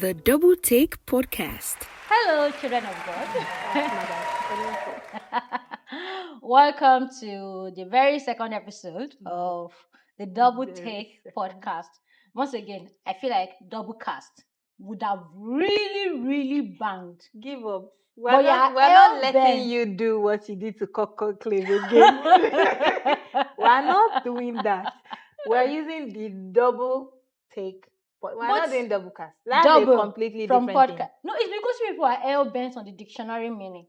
The Double Take Podcast. Hello, children of God. Welcome to the very second episode of the Double Take Podcast. Once again, I feel like double cast would have really banged. Give up. But We're not letting hell-bent. you do what you did to Coco Clave again. We're not doing that. We're using the double take. But we're not doing double cast. That's a completely from different podcast. thing. No, it's because people are hell-bent on the dictionary meaning.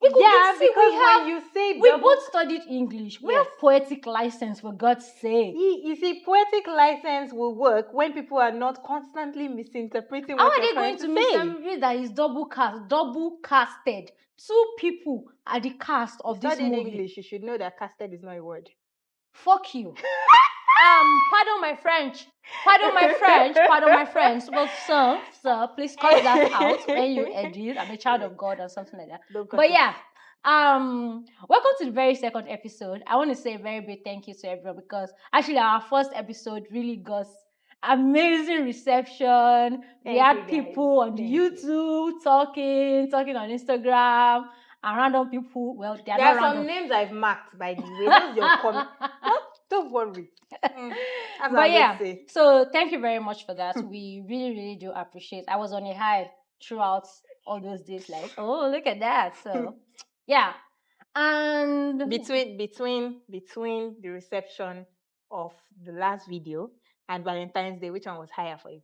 Yeah, because when you say we double, both studied English. We have poetic license, for God's sake. you see, poetic license will work when people are not constantly misinterpreting How what are you're they going trying to misinterpret that it's double casted? Two people are the cast of this studied movie. English, you should know that casted is not a word. Fuck you. Pardon my French. Pardon my French. Well, sir, please cut that out when you edit. I'm a child of God or something like that. But yeah, welcome to the very second episode. I want to say a very big thank you to everyone because actually our first episode really got amazing reception. We had people on the YouTube talking on Instagram. And random people, well, there are some names I've marked, by the way. Those your comment. Don't worry. But yeah, so thank you very much for that. We really do appreciate. I was on a high throughout all those days, like, oh, look at that. So yeah, and between the reception of the last video and Valentine's Day, which one was higher for you?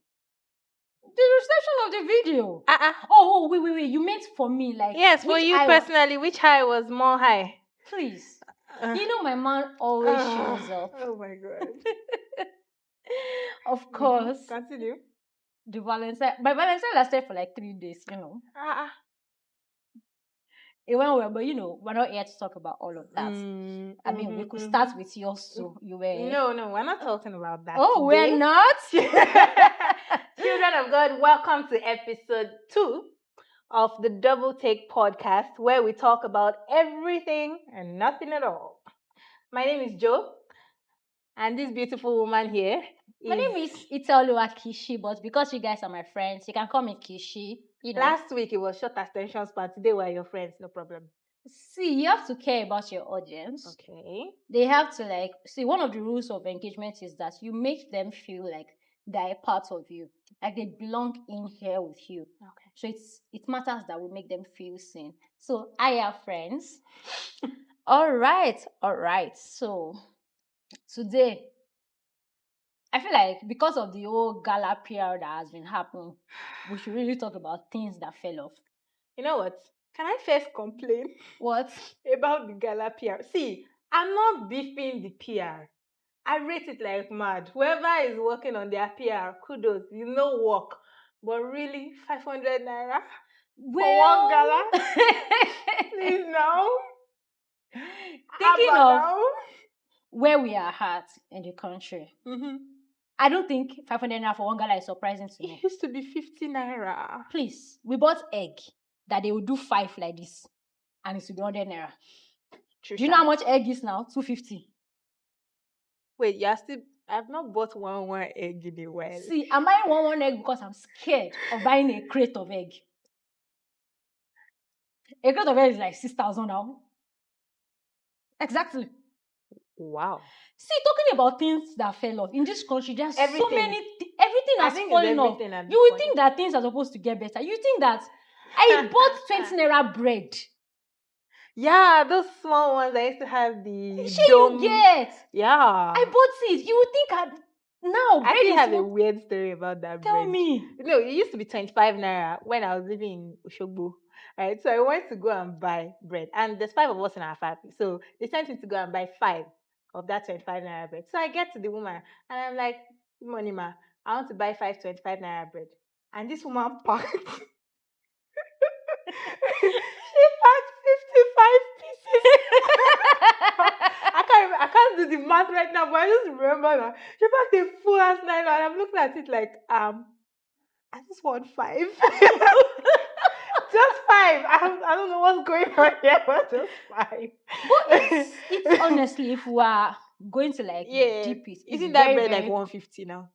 The reception of the video. Oh, wait. You meant for me, like, yes, for you personally. Which high was more high? Please. You know my man always shows up. Oh my God. Of course. Continue. The Valentine. My Valentine lasted for like 3 days, you know. It went well, but we're not here to talk about all of that. I mean, we could start with yours, so you were. No, we're not talking about that. Oh, today. we're not? Children of God, welcome to episode 2 of the Double Take Podcast, where we talk about everything and nothing at all. My name is Jo, and this beautiful woman here my name is Itaoluwa Kishi, but because you guys are my friends, you can call me Kishi. Last week it was short attention span. Today we're your friends, no problem. See, you have to care about your audience. Okay. They have to one of the rules of engagement is that you make them feel like they're a part of you, like they belong in here with you. Okay. So it matters that we make them feel seen. So I have friends. All right. So today, I feel like because of the whole gala PR that has been happening, we should really talk about things that fell off. You know what? Can I first complain? What? About the gala PR. See, I'm not beefing the PR. I rate it like mad. Whoever is working on their PR, kudos. Work. But really, 500 naira for one gala? Please now. Thinking of where we are at in the country. I don't think 500 naira for one gala is surprising to me. It used to be 50 naira. Please, we bought egg that they will do 5 like this, and it will be 100 naira. Trisha. Do you know how much egg is now? 250. Wait, I've not bought one egg in a while. See, I'm buying one egg because I'm scared of buying a crate of egg. A crate of egg is like 6,000 now. Exactly. Wow. See, talking about things that fell off in this country, there's so many. Everything has fallen off. You would think that things are supposed to get better. You think that I bought 20 naira bread. Yeah, those small ones I used to have the dome. You get. Yeah. I bought it. You would think now. I actually have a weird story about that bread. Tell me. No, it used to be 25 naira when I was living in Oshogbo. Right, so I went to go and buy bread, and there's 5 of us in our family. So they sent me to go and buy 5 of that 25 naira bread. So I get to the woman, and I'm like, "Good morning, ma. I want to buy 5 25 naira bread." And this woman packed. She packed 55 pieces. I can't do the math right now, but I just remember that she packed a full ass nylon, and I'm looking at it like, I just want 5. Just 5. I don't know what's going on here, but just 5. But it's honestly, if we are going to deep it, isn't that bread like 150 now?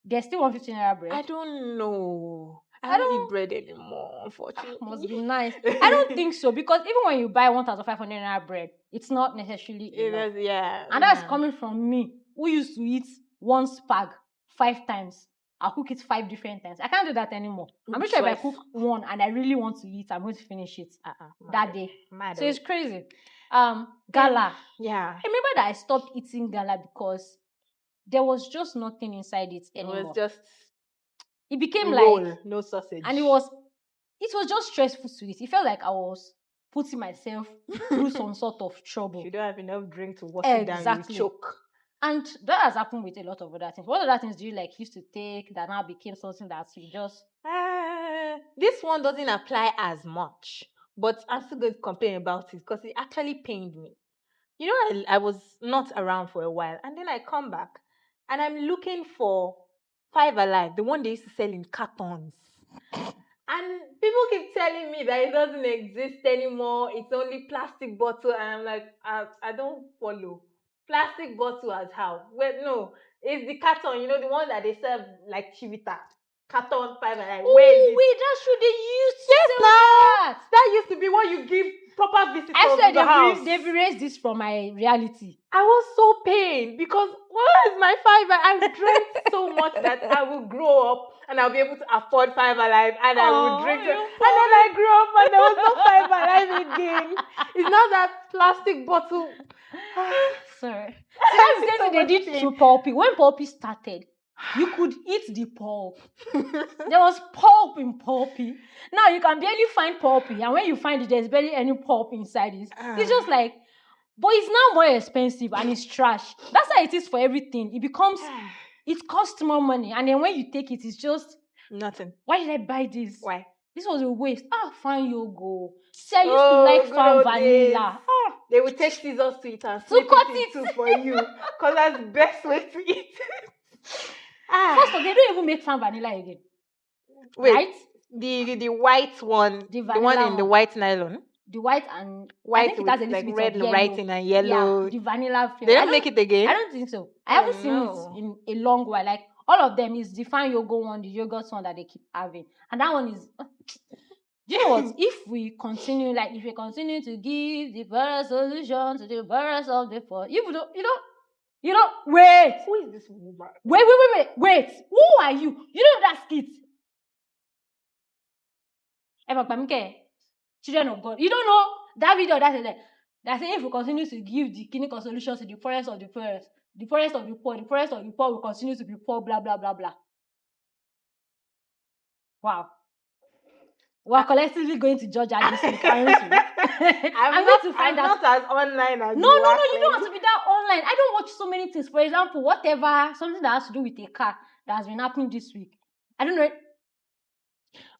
There's still 150 naira bread. I don't know. I I don't don't- eat bread anymore, unfortunately. Must be nice. I don't think so, because even when you buy 1,500 naira bread, it's not necessarily enough. Yeah. And that's coming from me, who used to eat one spag 5 times. I'll cook it 5 different times. I can't do that anymore. I'm not sure if I cook one and I really want to eat, I'm going to finish it that day. So it's crazy. Gala. Yeah. I remember that I stopped eating gala because there was just nothing inside it anymore. It was just it became roll, like no sausage. And it was just stressful to eat. It felt like I was putting myself through some sort of trouble. You don't have enough drink to wash it down, you choke. And that has happened with a lot of other things. What other things do you like used to take that now became something that you just... This one doesn't apply as much, but I'm still going to complain about it because it actually pained me. You know, I was not around for a while, and then I come back, and I'm looking for Five Alive, the one they used to sell in cartons. And people keep telling me that it doesn't exist anymore. It's only plastic bottle, and I'm like, I don't follow. Plastic bottle as how? Well, no, it's the carton. You know, the one that they serve like chivita. Carton 5 Alive. Oh, wait, that's true. They used to sell that. That used to be what you give proper visitors to the house. They've erased this from my reality. I was so pained because where is my 5 Alive? I drank so much that I will grow up and I'll be able to afford 5 Alive and I will drink it. And then I grew up and there was no 5 Alive again. It's not that plastic bottle. Sorry. That's so they did to pulpy. When pulpy started, you could eat the pulp. There was pulp in pulpy. Now you can barely find pulpy, and when you find it, there's barely any pulp inside it. It's just like, but it's now more expensive and it's trash. That's how it is for everything. It costs more money, and then when you take it, it's just nothing. Why did I buy this? Why? This was a waste. Fan yogo. See, I used to like fan vanilla. They would take scissors to it and snip it too for you, because that's the best way to eat. First of all, they don't even make fan vanilla again. Wait, right? The white one, the one in the white nylon. The white and white I think it has a little like bit red of yellow. writing and yellow. Yeah, the vanilla flavor. They don't make it again. I don't think so. I haven't seen it in a long while. Like all of them is the fine yogo one, the yogurt one that they keep having, and that one is. Do you know what? If we continue to give the better solution to the birds of the poor, you don't wait. Who is this woman? Wait. Who are you? You know that skit. Children of God. You don't know that video that saying if we continue to give the clinical solutions to the poorest of the poorest, the poorest of the poor will continue to be poor, blah, blah, blah, blah. Wow. We're collectively going to Georgia this week, aren't we? I'm going to find out. I'm not as online as No, you don't have to be that online. I don't watch so many things. For example, something that has to do with a car that has been happening this week. I don't know.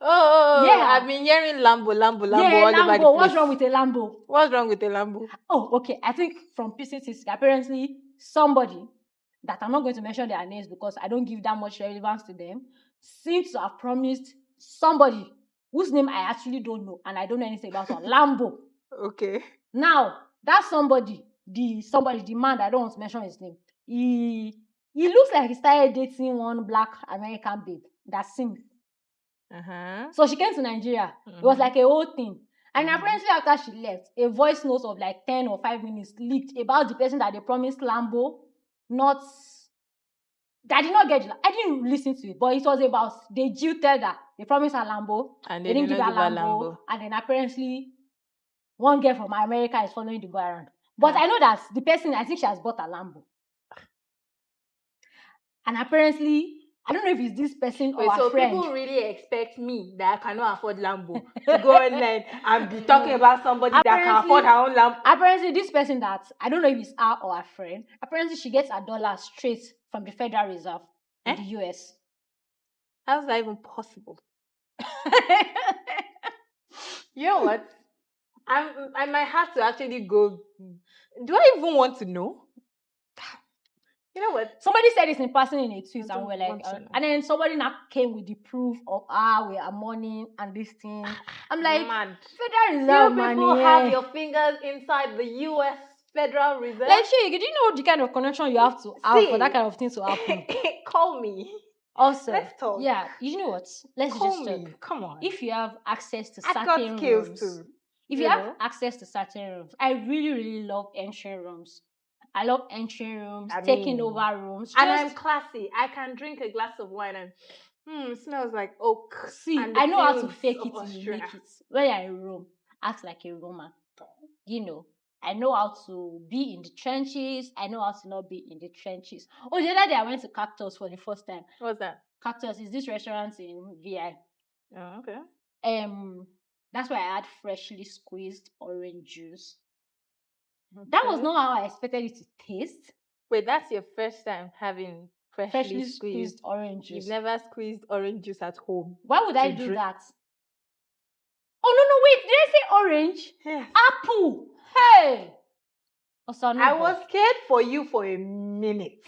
Oh, yeah. I've been hearing Lambo all over the place. What's wrong with a Lambo? What's wrong with a Lambo? Oh, okay. I think from PCT, apparently somebody that I'm not going to mention their names because I don't give that much relevance to them, seems to have promised somebody whose name I actually don't know and I don't know anything about a Lambo. Okay. Now, that somebody, the man that I don't want to mention his name, he looks like he started dating one black American babe that sings. So she came to Nigeria. It was like a whole thing. And apparently after she left, a voice note of like 10 or 5 minutes leaked about the person that they promised Lambo, that did not get it. I didn't listen to it, but it was about they jilted her. They promised her Lambo, and they didn't give her Lambo. And then apparently one girl from America is following the boy around. But I know that the person, I think she has bought a Lambo. And apparently, I don't know if it's this person or a friend. So people really expect me that I cannot afford Lambo to go online and be talking about somebody that can afford her own Lambo. Apparently, this person that, I don't know if it's her or a friend, apparently she gets $1 straight from the Federal Reserve in the US. How's that even possible? You know what? I might have to actually go. Do I even want to know? You know what? Somebody said this in person in a tweet, and we're like, and then somebody now came with the proof of we are mourning and this thing. I'm like, man, Federal Reserve money. People have your fingers inside the US Federal Reserve. Like, sure, do you know the kind of connection you have to have for that kind of thing to happen? Call me. Also, Let's talk. yeah, you know what? Let's Call just me. talk. Come on. If you have access to I got certain skills rooms, too. if you have access to certain rooms, I really, really love entering rooms. I love entering rooms, taking over rooms. And I'm classy. I can drink a glass of wine and it smells like oak. See, and the I know how to fields fake of it till you Austria. make it. When you're in Rome, act like a Roma. You know, I know how to be in the trenches. I know how to not be in the trenches. Oh, the other day I went to Cactus for the first time. What's that? Cactus is this restaurant in VI. Oh, okay. That's why I had freshly squeezed orange juice. That was not how I expected it to taste. Wait, that's your first time having freshly squeezed orange juice. You've never squeezed orange juice at home. Why would I do that? Oh, no, wait. Did I say orange? Yes. Apple. Hey. I was scared for you for a minute.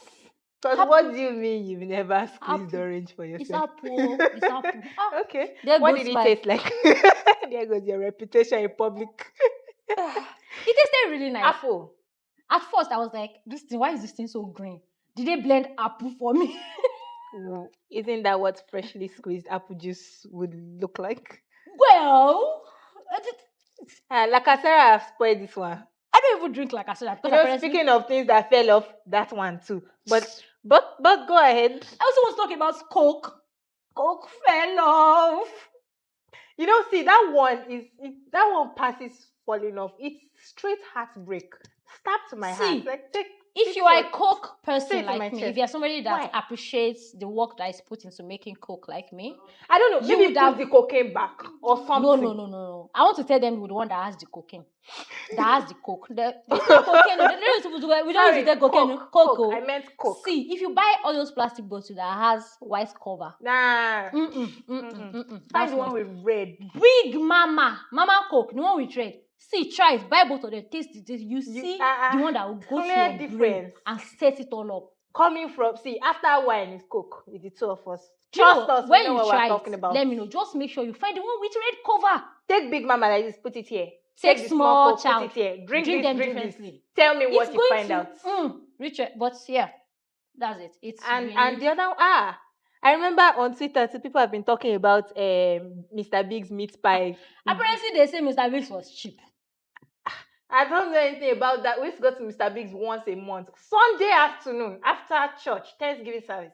Because what do you mean you've never squeezed orange for yourself? It's apple. Okay. What did it taste like? There goes your reputation in public. It tasted really nice. Apple. At first, I was like, why is this thing so green? Did they blend apple for me? Isn't that what freshly squeezed apple juice would look like? Well, Lacasera have spoiled this one. I don't even drink Lacasera. Speaking of things that fell off, that one too. But go ahead. I also was talking about Coke. Coke fell off. See, that one passes falling off. It's straight heartbreak. Stab to my heart. Like, if you are a Coke person like me, chest. if you're somebody that appreciates the work that is put into making Coke like me, I don't know, maybe put the cocaine back or something. No. I want to tell them with the one that has the cocaine. That has the Coke. There's no cocaine. We don't use the cocaine. Coke. I meant Coke. See, if you buy all those plastic bottles that has white cover. Nah. That's the one with red. Big Mama Coke, the one with red. See, try it. Buy both of them. Taste it. You see the one that will go to your brain and set it all up. Coming from, after wine is Coke with the two of us. Trust us, when you try it, let me know. Just make sure you find the one with red cover. Take Big Mama like this, put it here. Take the small child, put it here. Drink them differently. This. Tell me what you find out. Richard, but yeah, that's it. It's and the other one, I remember on Twitter, people have been talking about Mr. Big's meat pie. Apparently, they say Mr. Big's was cheap. I don't know anything about that. We used to go to Mr. Big's once a month. Sunday afternoon, after church, Thanksgiving service.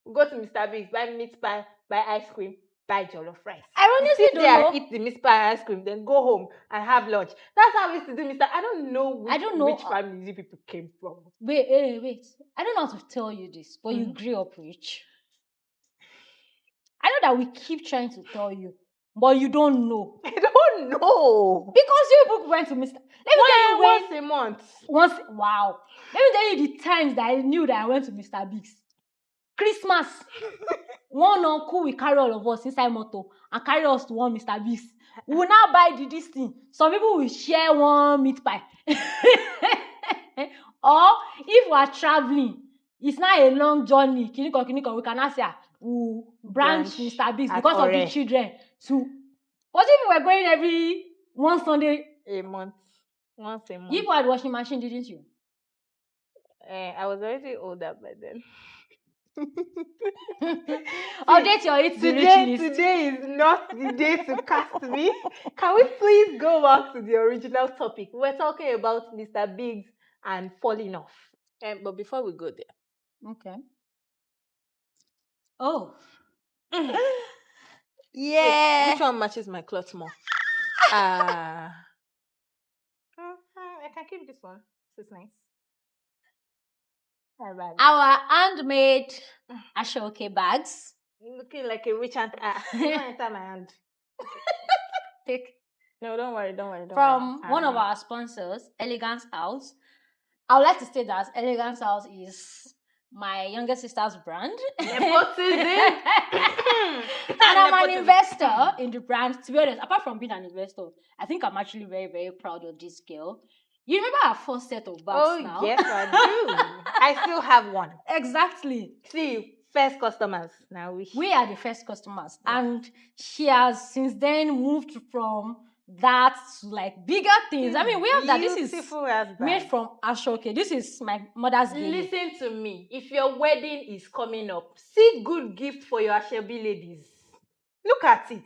We go to Mr. Big's, buy meat pie, buy ice cream, buy jollof rice. I honestly don't know. Eat the meat pie ice cream, then go home and have lunch. That's how we used to do Mr. I don't know which family you people came from. Wait. I don't know how to tell you this, but you grew up rich. I know that we keep trying to tell you, but you don't know. I don't know. Because you people went to Mr. Let me tell you once a month. Wow. Let me tell you the times that I knew that I went to Mr. Big's. Christmas. One uncle will carry all of us inside motor and carry us to one Mr. Big's. We will now buy this thing. Some people will share one meat pie. Or if we are traveling, it's not a long journey. Kiniko, we cannot say we branch Mr. Big's because of the children. So, what if we were going every one Sunday a month? Once a month. You had washing machine, didn't you? I was already older by then. Update your rich list. Today is not the day to cast me. Can we please go back to the original topic? We're talking about Mr. Biggs and falling off. But before we go there. Okay. Oh. Yeah. Which one matches my clothes more? I can keep this one. This is nice. Our handmade Ashoke bags. Looking like a rich aunt. Enter my hand. Take. No, don't worry. From one of our sponsors, Elegance House. I would like to say that Elegance House is my younger sister's brand. Nepotism. And I'm an investor in the brand. To be honest, apart from being an investor, I think I'm actually very, very proud of this girl. You remember our first set of bags now? Oh, yes, I do. I still have one. Exactly. See, first customers. Now we are the first customers. Yes. And she has since then moved from That's like bigger things. I mean, we have that. This is beautiful husband. made from Ashoke. This is my mother's gele. Listen to me. If your wedding is coming up, see good gift for your Ashebi ladies. Look at it.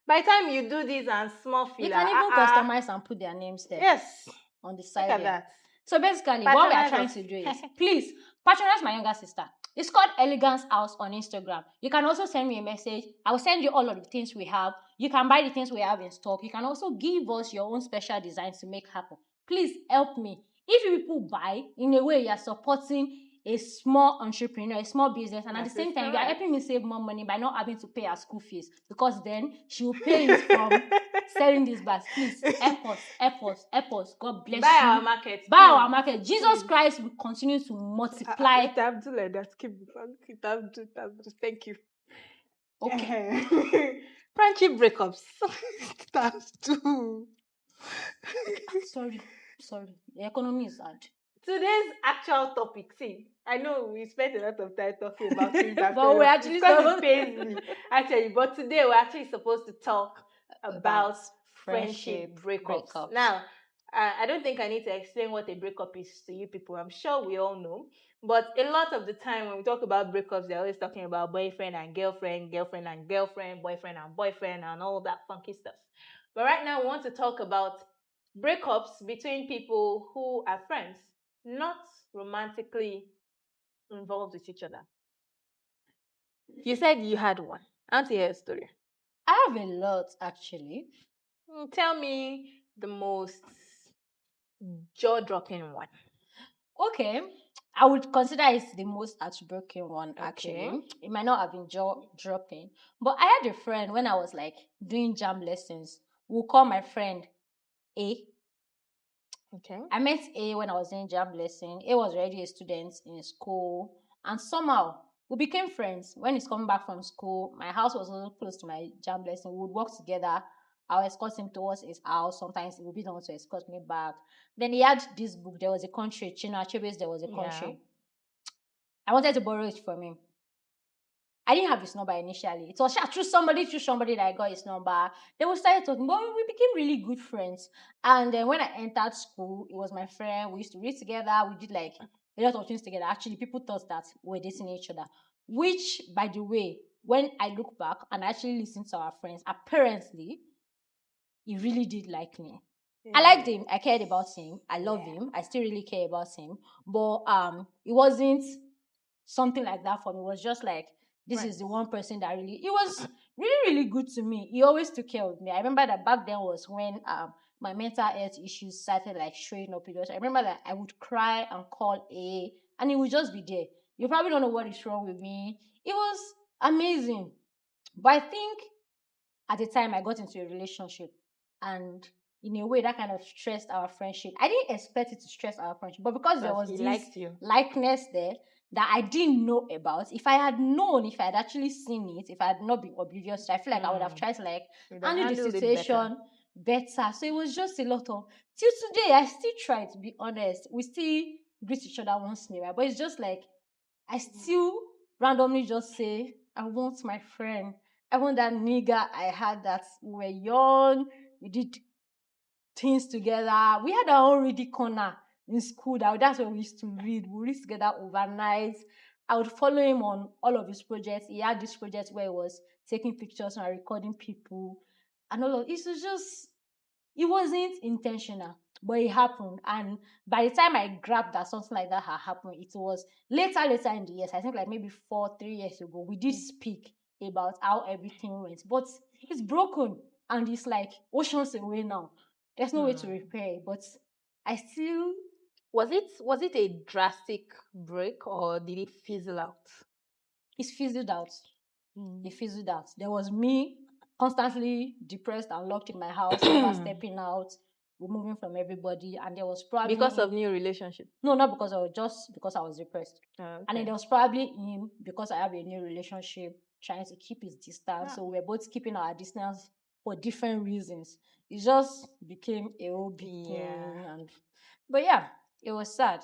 By the time you do this and small filler, You can even customize and put their names there. Yes. On the Look side at there. that. So basically, what we are Patronize trying us. to do is, please patronize my younger sister. It's called Elegance House on Instagram. You can also send me a message. I will send you all of the things we have. You can buy the things we have in stock. You can also give us your own special designs to make happen. Please help me. If you people buy, in a way, you are supporting a small entrepreneur, a small business, and at the same time, you are helping me save more money by not having to pay her school fees, because then she will pay it from selling these bags. Please help us, help us, help us. God bless Buy you. our market. Buy our market. Jesus Christ will continue to multiply. It have to like that. Keep it have to. Thank you. Okay. Friendship breakups. Times 2. Sorry. The economy is hard. Today's actual topic. See, I know we spent a lot of time talking about things that But we're actually because it pains me actually. But today we're actually supposed to talk about friendship breakups. Now, I don't think I need to explain what a breakup is to you people. I'm sure we all know. But a lot of the time when we talk about breakups, they're always talking about boyfriend and girlfriend, girlfriend and girlfriend, boyfriend and boyfriend, and all that funky stuff. But right now, we want to talk about breakups between people who are friends, not romantically involved with each other. You said you had one. I want to hear a story. I have a lot, actually. Tell me the most jaw-dropping one. Okay. I would consider it the most heartbreaking one, actually. Okay. It might not have been jaw-dropping. But I had a friend when I was like doing jam lessons. We'll call my friend A. Okay. I met A when I was in jam lesson. A was already a student in school, and somehow we became friends. When he's coming back from school, my house was also close to my jam lesson. We would walk together. I'll escort him towards his house. Sometimes he would be the one to escort me back. Then he had this book. There was a country, Chino Achebe's There Was a Country. I wanted to borrow it from him. I didn't have his number initially. It was through somebody that I got his number. Then we started talking, but we became really good friends. And then when I entered school, it was my friend. We used to read together. We did like a lot of things together. Actually, people thought that we were dating each other. Which, by the way, when I look back and actually listen to our friends, apparently, he really did like me. I liked him. I cared about him. I love him. I still really care about him. But it wasn't something like that for me. It was just like, this is the one person that really, it was really, really good to me. He always took care of me. I remember that back then was when my mental health issues started like showing up. I remember that I would cry and call A, and he would just be there. You probably don't know what is wrong with me. It was amazing. But I think at the time I got into a relationship, and in a way that kind of stressed our friendship. I didn't expect it to stress our friendship, but because there was this likeness there that I didn't know about. If I had known, if I had actually seen it, if I had not been oblivious, I feel like I would have tried to like handle the situation better. So it was just a lot of, till today I still try, to be honest. We still greet each other once in a while, but it's just like I still randomly just say, I want my friend. I want that nigga I had that we were young. We did things together. We had our own reading corner in school. That's where we used to read. We read together overnight. I would follow him on all of his projects. He had this project where he was taking pictures and recording people. And all of it was just, it wasn't intentional, but it happened. And by the time I grabbed that something like that had happened, it was later in the years. I think like maybe 3 years ago, we did speak about how everything went. But it's broken and it's like oceans away now. There's no way to repair it. But I still, Was it a drastic break or did it fizzle out? it's fizzled out. It fizzled out. There was me constantly depressed and locked in my house, never stepping out, removing from everybody, and there was probably Because of new relationship. No, not because of just because I was depressed. And then there was probably him because I have a new relationship, trying to keep his distance. So we're both keeping our distance for different reasons. It just became a whole big thing. But yeah, it was sad.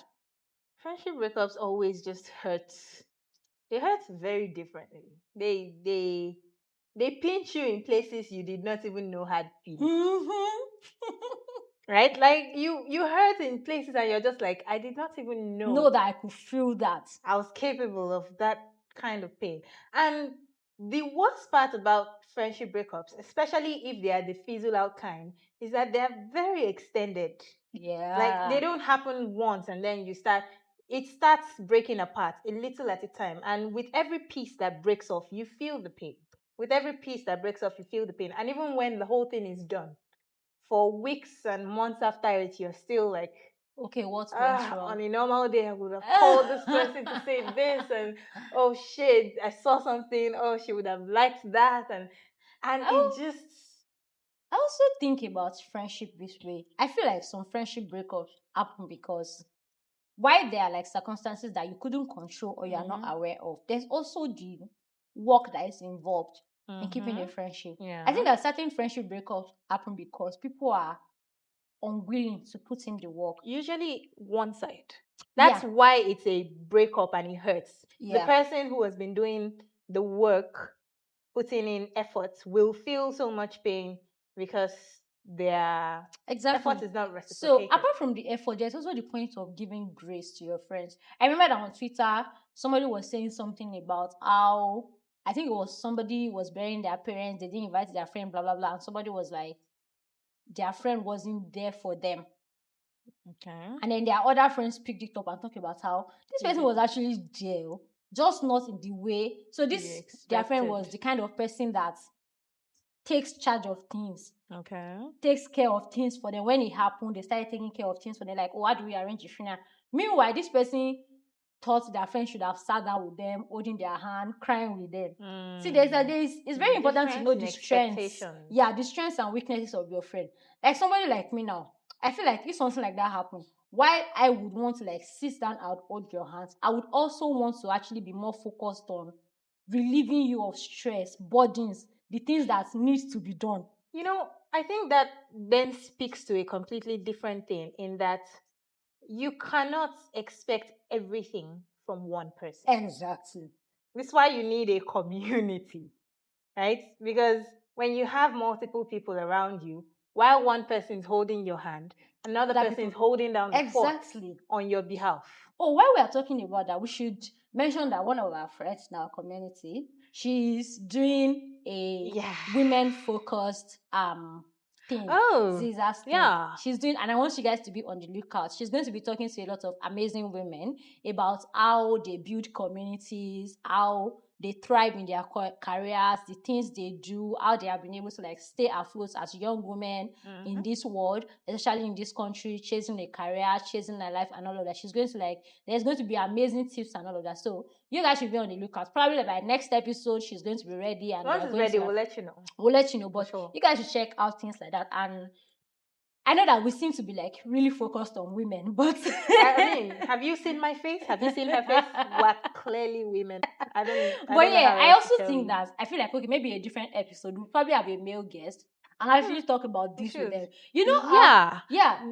Friendship breakups always just hurt. They hurt very differently. They pinch you in places you did not even know had feelings. Right? Like you hurt in places and you're just like, I did not even Know that I could feel that. I was capable of that kind of pain. And the worst part about friendship breakups, especially if they are the fizzle out kind, is that they're very extended. Like they Yeah. don't happen once and then it starts breaking apart a little at a time. And with every piece that breaks off, you feel the pain. With every piece that breaks off, you feel the pain. And even when the whole thing is done, for weeks and months after it, you're still like, Okay, what went on wrong? a normal day, I would have called this person to say this, and oh shit, I saw something. Oh, she would have liked that, and it just I also think about friendship this way. I feel like some friendship breakups happen because while there are like circumstances that you couldn't control or you are not aware of, there's also the work that is involved in keeping a friendship. I think yeah. that certain friendship breakups happen because people are unwilling to put in the work. Usually one side. Yeah. That's why it's a breakup and it hurts. The Yeah. person who has been doing the work, putting in effort, will feel so much pain because their Exactly. effort is not So reciprocated. apart from the effort, there's also the point of giving grace to your friends. I remember that on Twitter, somebody was saying something about how I think it was somebody was burying their parents, they didn't invite their friend, blah blah blah. And somebody was like, their friend wasn't there for them. Okay. And then their other friends picked it up and talked about how this person was actually there, just not in the way. So this their friend was the kind of person that takes charge of things. Okay. Takes care of things for them. When it happened, they started taking care of things for them. Like, oh, how do we arrange the funeral? Meanwhile, this person thought their friend should have sat down with them, holding their hand, crying with them. See, it's very important to know the strengths. Yeah, the strengths and weaknesses of your friend. Like somebody like me now, I feel like if something like that happened, while I would want to like sit down and hold your hands, I would also want to actually be more focused on relieving you of stress, burdens, the things that needs to be done. You know, I think that then speaks to a completely different thing in that you cannot expect everything from one person. Exactly. This is why you need a community, right? Because when you have multiple people around you, while one person is holding your hand, another person is holding down the fort on your behalf. Oh, while we are talking about that, we should mention that one of our friends in our community, she's doing a women-focused thing. Oh, Caesar's thing. yeah. She's doing, and I want you guys to be on the lookout. She's going to be talking to a lot of amazing women about how they build communities, how they thrive in their careers, the things they do, how they have been able to like stay afloat as young women in this world, especially in this country, chasing a career, chasing a life, and all of that. She's going to like, there's going to be amazing tips and all of that. So you guys should be on the lookout. Probably by next episode, she's going to be ready, and once it's ready, we'll let you know. We'll let you know. But you guys should check out things like that. And I know that we seem to be like really focused on women, but I mean, have you seen my face? Have you seen her face? We're clearly women. I also think that I feel like okay, maybe a different episode. We'll probably have a male guest and actually talk about this with them. You know,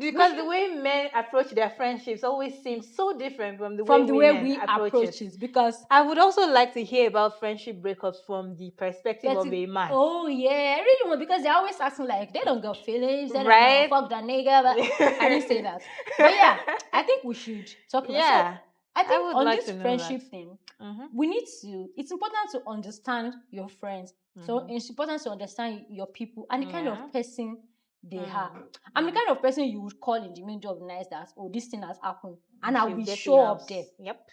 because the way men approach their friendships always seems so different from the way we approach it. Because I would also like to hear about friendship breakups from the perspective of a man. Oh yeah, I really want, because they're always asking like they don't got feelings, they don't fuck that nigga. But I didn't say that. But yeah, I think we should talk about. Yeah, so I think on this friendship thing, we need to. It's important to understand your friends. So it's important to understand your people and the kind of person they are. I'm the kind of person you would call in the middle of the night that this thing has happened, and I will show up there. Yep.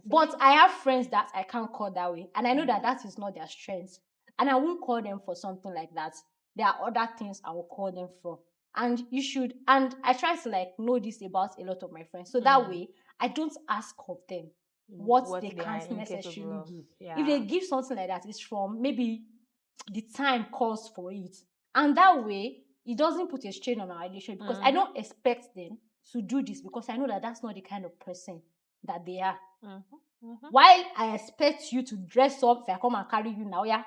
But I have friends that I can't call that way, and I know that that is not their strength, and I won't call them for something like that. There are other things I will call them for, and you should. And I try to like know this about a lot of my friends, so that way I don't ask of them what they can't necessarily give. Yeah. If they give something like that, it's from maybe the time calls for it, and that way it doesn't put a strain on our relationship, because I don't expect them to do this, because I know that that's not the kind of person that they are. While I expect you to dress up, if I come and carry you now, yeah,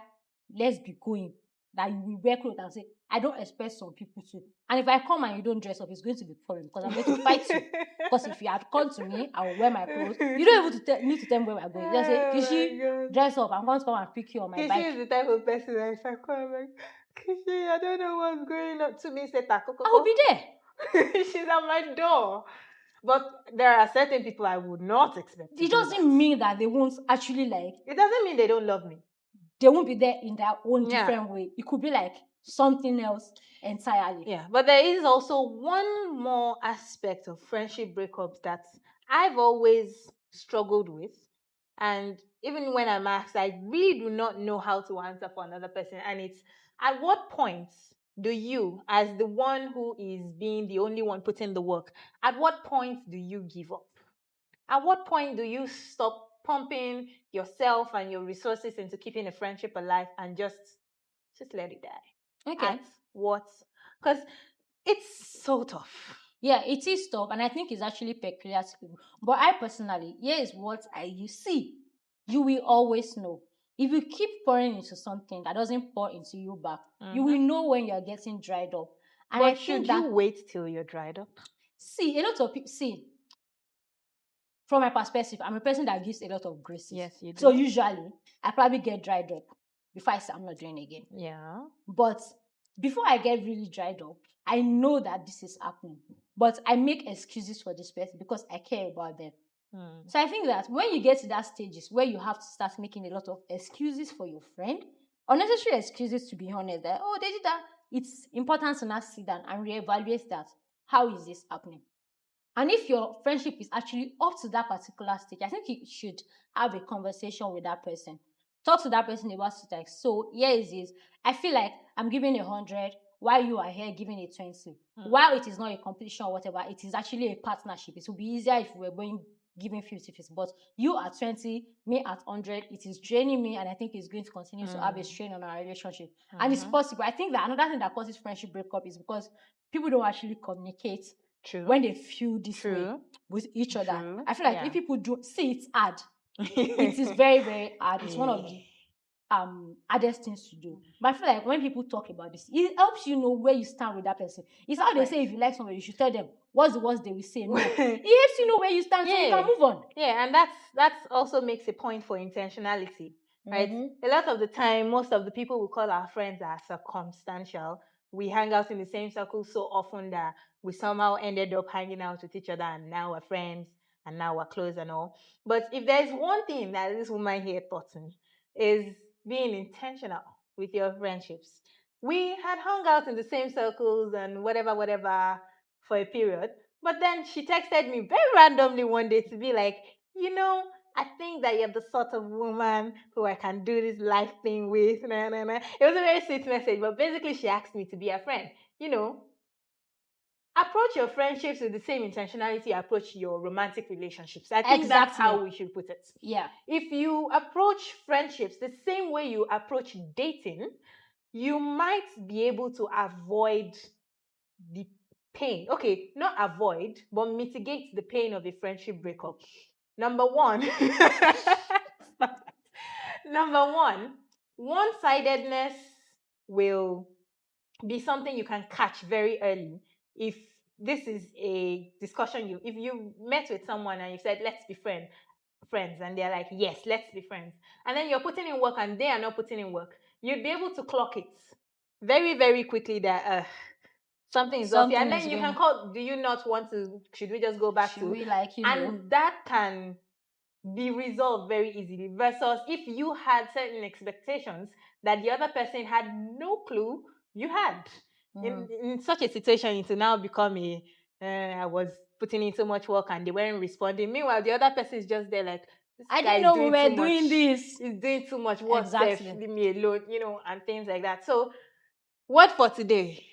let's be going. That you will wear clothes and say, I don't expect some people to. And if I come and you don't dress up, it's going to be a problem, because I'm going to fight you. Because if you had come to me, I will wear my clothes. You don't even need to tell me where we're going. Just say, Kishi, dress up. I'm going to come and pick you on my bike. Kishi is the type of person that if I come, like, I don't know what's going on. To me, say I will Takoko. be there. She's at my door. But there are certain people I would not expect to It do doesn't that. mean that they won't actually like, It doesn't mean they don't love me. they won't be there in their own Yeah. different way. It could be like something else entirely. Yeah, but there is also one more aspect of friendship breakups that I've always struggled with. And even when I'm asked, I really do not know how to answer for another person. And it's, at what point do you, as the one who is being the only one putting the work, at what point do you give up? At what point do you stop pumping yourself and your resources into keeping a friendship alive and just let it die? Okay. At what? Because it's so tough. Yeah, it is tough, and I think it's actually peculiar to people. But I personally, here is what you see. You will always know. If you keep pouring into something that doesn't pour into you back, you will know when you're getting dried up. And I But should think that, you wait till you're dried up? see, a lot of people, see, from my perspective, I'm a person that gives a lot of graces. Yes, you do. So usually, I probably get dried up before I say I'm not doing it again. Yeah. But before I get really dried up, I know that this is happening. But I make excuses for this person because I care about them. So I think that when you get to that stages where you have to start making a lot of excuses for your friend, unnecessary excuses, to be honest, that, oh, they did that, it's important to now sit down and reevaluate that. How is this happening? And if your friendship is actually up to that particular stage, I think you should have a conversation with that person. Talk to that person about it, like, so here is this. I feel like I'm giving 100 while you are here giving 20. While it is not a competition or whatever, it is actually a partnership. It would be easier if we were going giving 50-50. But you at 20, me at 100, it is draining me, and I think it's going to continue to have a strain on our relationship. And it's possible. I think that another thing that causes friendship breakup is because people don't actually communicate when they feel this way with each other. I feel like if people do see, it's hard. It is very, very hard. It's one of the hardest things to do. But I feel like when people talk about this, it helps you know where you stand with that person. It's how they say if you like somebody, you should tell them what's the worst they will say. No, it helps you know where you stand so you can move on. Yeah, and that's also makes a point for intentionality, right? A lot of the time, most of the people we call our friends are circumstantial. We hang out in the same circle so often that we somehow ended up hanging out with each other, and now we're friends, and now we're close and all. But if there's one thing that this woman here taught me, is being intentional with your friendships. We had hung out in the same circles and whatever for a period. But then she texted me very randomly one day to be like, I think that you're the sort of woman who I can do this life thing with. Nah, nah, nah. It was a very sweet message, but basically she asked me to be a friend. Approach your friendships with the same intentionality you approach your romantic relationships. I think that's how we should put it. Yeah. If you approach friendships the same way you approach dating, you might be able to avoid the pain. Okay, not avoid, but mitigate the pain of a friendship breakup. Number one, one-sidedness will be something you can catch very early. If this is a discussion, if you met with someone and you said, let's be friends, and they're like, yes, let's be friends, and then you're putting in work and they are not putting in work, you'd be able to clock it very, very quickly that something is off here. And then you can call, do you not want to, should we just go back to, we and that can be resolved very easily, versus if you had certain expectations that the other person had no clue you had. In such a situation, it will now become I was putting in so much work and they weren't responding. Meanwhile, the other person is just there like, I didn't know we were doing this. He's doing too much work. Exactly. Leave me alone, and things like that. So, word for today: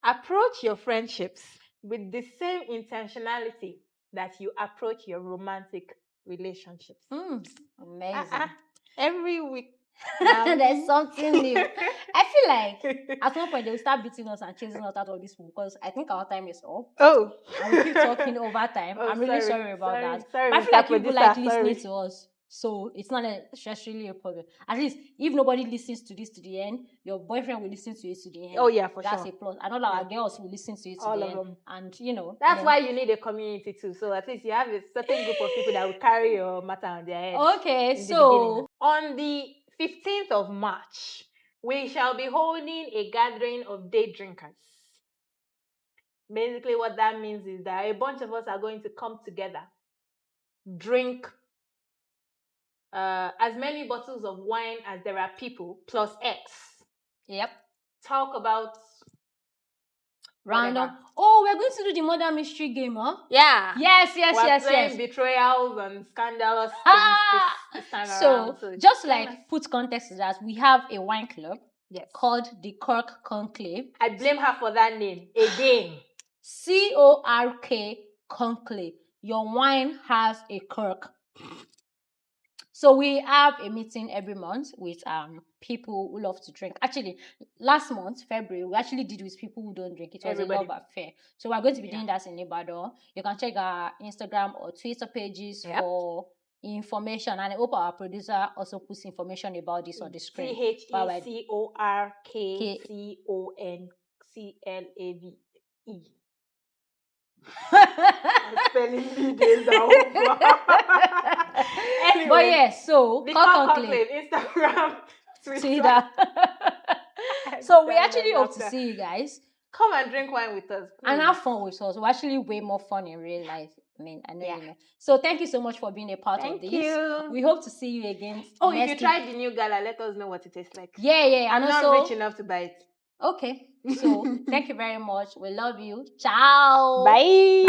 approach your friendships with the same intentionality that you approach your romantic relationships. Amazing. Every week. There's something new. I feel like at one point they'll start beating us and chasing us out of this book because I think our time is up. Oh. And we keep talking over time. I'm really sorry about that. Sorry, but I feel like people like listening to us. So it's not necessarily a problem. At least if nobody listens to this to the end, your boyfriend will listen to it to the end. Oh yeah, for sure. That's a plus. And all our girls will listen to it to the end. Them. And that's why you need a community too. So at least you have a certain group of people that will carry your matter on their head. Okay, so on the 15th of March, We shall be holding a gathering of day drinkers. Basically, what that means is that a bunch of us are going to come together, drink as many bottles of wine as there are people, plus X. Yep. Talk about Random. whatever. Oh, we're going to do the murder mystery game, huh? Yeah. Yes. We're playing betrayals and scandalous things Ah! this time So, around. So just like put context to that, we have a wine club called the Cork Conclave. I blame her for that name again. CORK Conclave. Your wine has a cork. So we have a meeting every month with people who love to drink. Actually, last month, February, we actually did with people who don't drink. It was a love affair. So we're going to be doing that in Ibadan. You can check our Instagram or Twitter pages for information, and I hope our producer also puts information about this on the screen. CHECORKCONCLAVE. Spelling bee days are over. Anyway, but yes, so the Conclave, Instagram, Twitter. So we actually hope to see you guys. Come and drink wine with us, please. And have fun with us. We're actually way more fun in real life. I mean, I know you know. So thank you so much for being a part of this. Thank you. We hope to see you again. Oh, if you tried the new gala, let us know what it tastes like. Yeah. I'm not rich enough to buy it. Okay. So thank you very much. We love you. Ciao. Bye.